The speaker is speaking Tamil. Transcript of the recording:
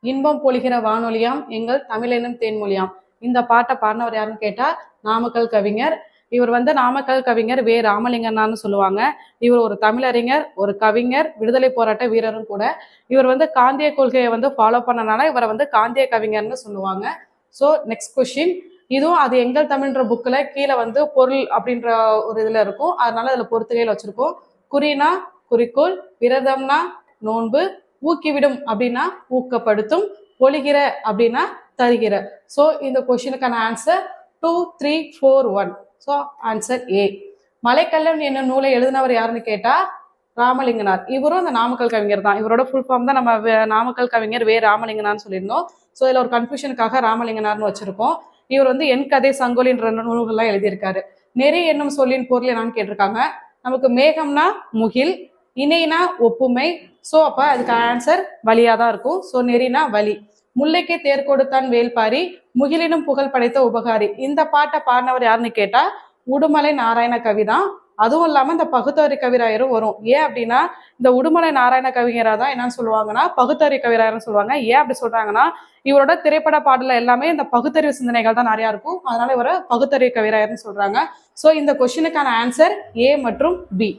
இன்பம் பொழிகிற வானொலியாம் எங்கள் தமிழெனும் தேன்மொழியாம். இந்த பாட்டை பாடினவர் யாருன்னு கேட்டா நாமக்கல் கவிஞர். இவர் நாமக்கல் கவிஞர் வே ராமலிங்கன்னான்னு சொல்லுவாங்க. இவர் ஒரு தமிழறிஞர், ஒரு கவிஞர், விடுதலை போராட்ட வீரரும் கூட. இவர் காந்திய கொள்கையை ஃபாலோ பண்ணனால இவரை காந்திய கவிஞர்னு சொல்லுவாங்க. So next question. இதுவும் அது எங்கள் தமிழ்ன்ற புக்கில் கீழே பொருள் அப்படின்ற ஒரு இதில் இருக்கும். அதனால அதில் பொறுத்துகையில் வச்சிருக்கோம். குறினா குறிக்கோள், விரதம்னா நோன்பு, ஊக்கிவிடும் அப்படின்னா ஊக்கப்படுத்தும், பொழிகிற அப்படின்னா தருகிற. ஸோ இந்த கொஸ்டினுக்கான ஆன்சர் 2, 3, 4, 1. So answer A. மலைக்கல்லன் என்னும் நூலை எழுதினவர் யாருன்னு கேட்டா ராமலிங்கனார். இவரும் அந்த நாமக்கல் கவிஞர் தான். இவரோட ஃபுல் ஃபார்ம் தான் நம்ம நாமக்கல் கவிஞர் வே ராமலிங்கனார்னு சொல்லியிருந்தோம். ஸோ இதில் ஒரு கன்ஃபியூஷனுக்காக ராமலிங்கனார்னு வச்சிருக்கோம். இவர் என் கதை சங்கோலின்ற நூல்கள்லாம் எழுதியிருக்காரு. நெறி என்னும் சொல்லின் பொருள் என்னன்னு கேட்டிருக்காங்க. நமக்கு மேகம்னா முகில், இணைனா ஒப்புமை. ஸோ அப்போ அதுக்கு ஆன்சர் வலியாக தான் இருக்கும். ஸோ நெறினா வலி. முல்லைக்கே தேர் கொடுத்தான் வேல்பாரி, முகிலினும் புகழ் படைத்த உபகாரி. இந்த பாட்டை பாடினவர் யாருன்னு கேட்டா உடுமலை நாராயண கவி தான். அதுவும் இல்லாமல் இந்த பகுத்தறி கவிராயரும் வரும். ஏன் அப்படின்னா இந்த உடுமலை நாராயண கவிஞரா தான் என்னன்னு சொல்லுவாங்கன்னா பகுத்தறி கவிராயர்னு சொல்லுவாங்க. ஏன் அப்படி சொல்றாங்கன்னா இவரோட திரைப்பட பாடல எல்லாமே இந்த பகுத்தறிவு சிந்தனைகள் தான் நிறையா இருக்கும். அதனால இவரை பகுத்தறி கவிராயர்னு சொல்றாங்க. ஸோ இந்த கொஸ்டினுக்கான ஆன்சர் ஏ மற்றும் பி.